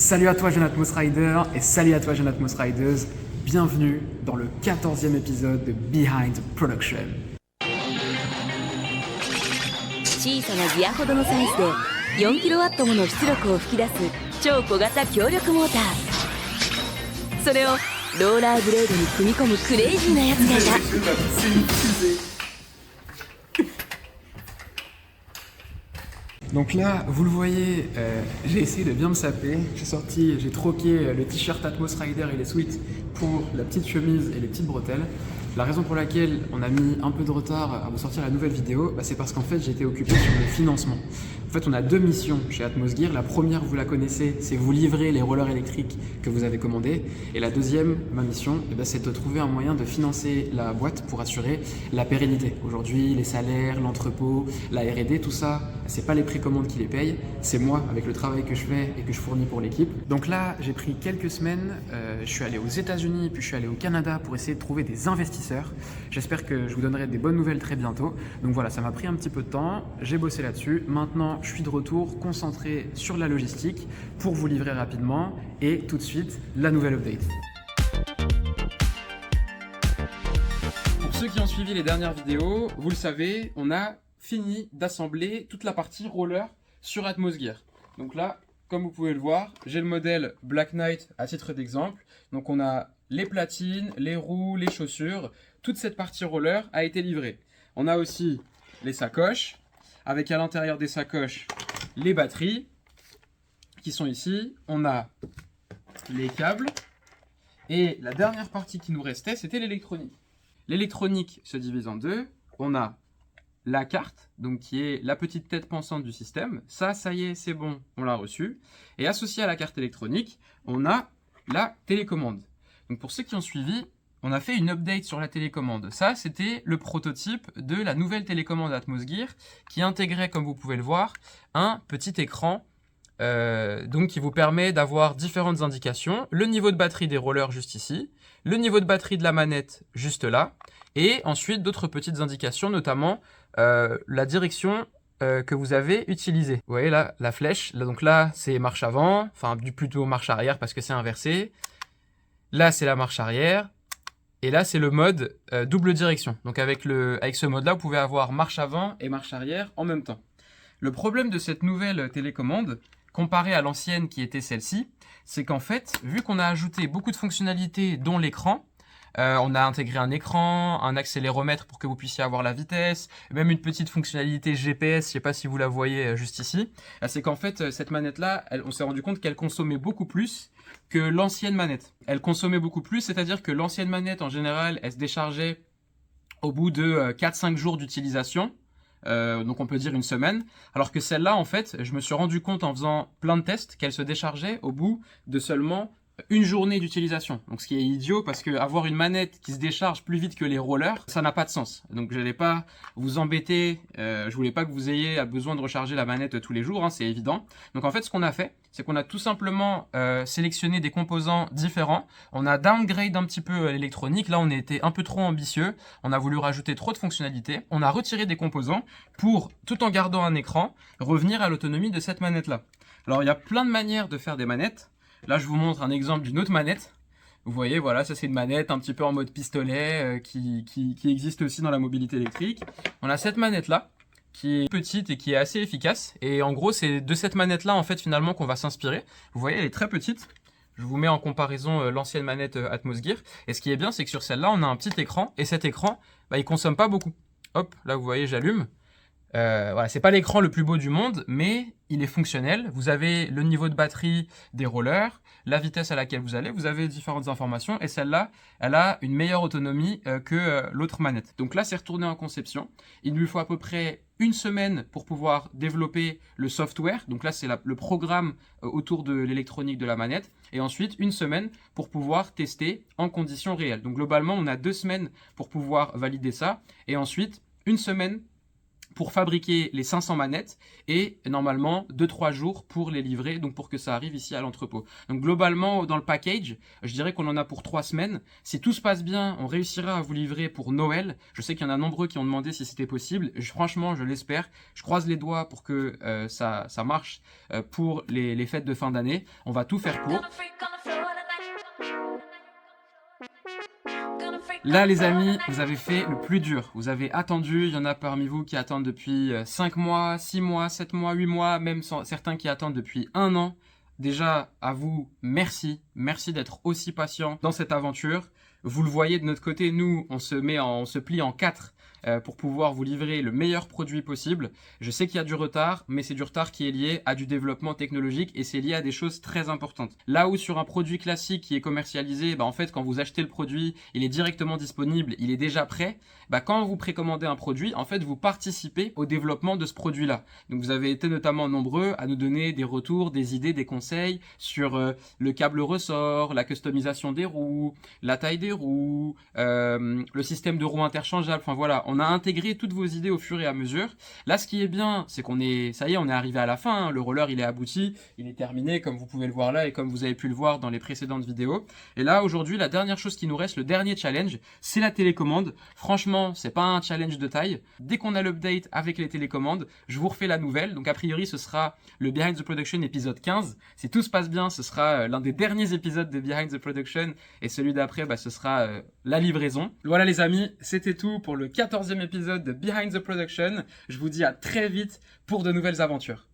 Salut à toi jeune Atmos Rider et salut à toi jeune Atmos Riders. Bienvenue dans le 14e épisode de Behind Production. 小さなギアほどのサイズで 4kW もの出力を吹き出す超小型強力モーター。それをローラーブレードに組み込むクレイジーなやつがいた。Donc là, vous le voyez, j'ai essayé de bien me saper. J'ai troqué le t-shirt Atmos Rider et les suites pour la petite chemise et les petites bretelles. La raison pour laquelle on a mis un peu de retard à vous sortir la nouvelle vidéo, c'est parce qu'en fait j'étais occupé sur le financement. En fait, on a deux missions chez Atmos Gear. La première, vous la connaissez, c'est vous livrer les rollers électriques que vous avez commandés. Et la deuxième, ma mission, c'est de trouver un moyen de financer la boîte pour assurer la pérennité. Aujourd'hui, les salaires, l'entrepôt, la R&D, tout ça, c'est pas les précommandes qui les payent, c'est moi avec le travail que je fais et que je fournis pour l'équipe. Donc là, j'ai pris quelques semaines, je suis allé aux États-Unis puis je suis allé au Canada pour essayer de trouver des investisseurs. J'espère que je vous donnerai des bonnes nouvelles très bientôt. Donc voilà, ça m'a pris un petit peu de temps, j'ai bossé là-dessus. Maintenant, je suis de retour concentré sur la logistique pour vous livrer rapidement et tout de suite, la nouvelle update. Pour ceux qui ont suivi les dernières vidéos, vous le savez, on a fini d'assembler toute la partie roller sur Atmos Gear. Donc là, comme vous pouvez le voir, j'ai le modèle Black Knight à titre d'exemple. Donc on a les platines, les roues, les chaussures. Toute cette partie roller a été livrée. On a aussi les sacoches, avec à l'intérieur des sacoches les batteries qui sont ici. On a les câbles. Et la dernière partie qui nous restait, c'était l'électronique. L'électronique se divise en deux. On a la carte, donc qui est la petite tête pensante du système. Ça y est, c'est bon, on l'a reçu. Et associé à la carte électronique, on a la télécommande. Donc pour ceux qui ont suivi, on a fait une update sur la télécommande. Ça, c'était le prototype de la nouvelle télécommande Atmos Gear qui intégrait, comme vous pouvez le voir, un petit écran donc qui vous permet d'avoir différentes indications. Le niveau de batterie des rollers juste ici, le niveau de batterie de la manette juste là, et ensuite d'autres petites indications, notamment la direction que vous avez utilisée. Vous voyez là, la flèche, donc là c'est marche avant, enfin plutôt marche arrière parce que c'est inversé. Là c'est la marche arrière. Et là, c'est le mode double direction. Donc avec ce mode-là, vous pouvez avoir marche avant et marche arrière en même temps. Le problème de cette nouvelle télécommande, comparée à l'ancienne qui était celle-ci, c'est qu'en fait, vu qu'on a ajouté beaucoup de fonctionnalités, dont l'écran, on a intégré un écran, un accéléromètre pour que vous puissiez avoir la vitesse, même une petite fonctionnalité GPS, je ne sais pas si vous la voyez juste ici. C'est qu'en fait, cette manette-là, on s'est rendu compte qu'elle consommait beaucoup plus que l'ancienne manette. Elle consommait beaucoup plus, c'est-à-dire que l'ancienne manette, en général, elle se déchargeait au bout de 4-5 jours d'utilisation. Donc on peut dire une semaine. Alors que celle-là, en fait, je me suis rendu compte en faisant plein de tests qu'elle se déchargeait au bout de seulement une journée d'utilisation. Donc ce qui est idiot parce que avoir une manette qui se décharge plus vite que les rollers, ça n'a pas de sens. Donc je n'allais pas vous embêter, je voulais pas que vous ayez besoin de recharger la manette tous les jours, c'est évident. Donc en fait ce qu'on a fait, c'est qu'on a tout simplement sélectionné des composants différents. On a downgrade un petit peu l'électronique, là on était un peu trop ambitieux, on a voulu rajouter trop de fonctionnalités. On a retiré des composants pour, tout en gardant un écran, revenir à l'autonomie de cette manette-là. Alors il y a plein de manières de faire des manettes. Là, je vous montre un exemple d'une autre manette. Vous voyez, voilà, ça c'est une manette un petit peu en mode pistolet qui existe aussi dans la mobilité électrique. On a cette manette-là qui est petite et qui est assez efficace. Et en gros, c'est de cette manette-là, en fait, finalement, qu'on va s'inspirer. Vous voyez, elle est très petite. Je vous mets en comparaison l'ancienne manette Atmos Gear. Et ce qui est bien, c'est que sur celle-là, on a un petit écran. Et cet écran, il consomme pas beaucoup. Hop, là, vous voyez, j'allume. Voilà, c'est pas l'écran le plus beau du monde, mais il est fonctionnel. Vous avez le niveau de batterie des rollers, la vitesse à laquelle vous allez, vous avez différentes informations et celle-là, elle a une meilleure autonomie que l'autre manette. Donc là, c'est retourné en conception. Il lui faut à peu près une semaine pour pouvoir développer le software. Donc là, c'est le programme autour de l'électronique de la manette. Et ensuite, une semaine pour pouvoir tester en conditions réelles. Donc globalement, on a 2 semaines pour pouvoir valider ça. Et ensuite, une semaine pour fabriquer les 500 manettes et normalement 2-3 jours pour les livrer, donc pour que ça arrive ici à l'entrepôt. Donc globalement dans le package, je dirais qu'on en a pour 3 semaines. Si tout se passe bien, on réussira à vous livrer pour Noël. Je sais qu'il y en a nombreux qui ont demandé si c'était possible. Franchement, je l'espère. Je croise les doigts pour que ça marche pour les fêtes de fin d'année. On va tout faire pour. Là les amis, vous avez fait le plus dur, vous avez attendu, il y en a parmi vous qui attendent depuis 5 mois, 6 mois, 7 mois, 8 mois, même certains qui attendent depuis 1 an. Déjà, à vous, merci d'être aussi patient dans cette aventure. Vous le voyez de notre côté, nous, on se plie en 4 pour pouvoir vous livrer le meilleur produit possible. Je sais qu'il y a du retard, mais c'est du retard qui est lié à du développement technologique et c'est lié à des choses très importantes. Là où sur un produit classique qui est commercialisé, en fait, quand vous achetez le produit, il est directement disponible, il est déjà prêt. Quand vous précommandez un produit, en fait, vous participez au développement de ce produit-là. Donc, vous avez été notamment nombreux à nous donner des retours, des idées, des conseils sur le câble ressort, la customisation des roues, la taille des roues, le système de roues interchangeables. Enfin voilà, on a intégré toutes vos idées au fur et à mesure. Là, ce qui est bien, c'est qu'on est, ça y est, on est arrivé à la fin. Le roller, il est abouti, il est terminé, comme vous pouvez le voir là et comme vous avez pu le voir dans les précédentes vidéos. Et là, aujourd'hui, la dernière chose qui nous reste, le dernier challenge, c'est la télécommande. Franchement, c'est pas un challenge de taille. Dès qu'on a l'update avec les télécommandes, je vous refais la nouvelle. Donc a priori, ce sera le Behind the Production épisode 15. Si tout se passe bien, ce sera l'un des derniers épisodes de Behind the Production et celui d'après, ce sera la livraison. Voilà les amis, c'était tout pour le 14e épisode de Behind the Production. Je vous dis à très vite pour de nouvelles aventures.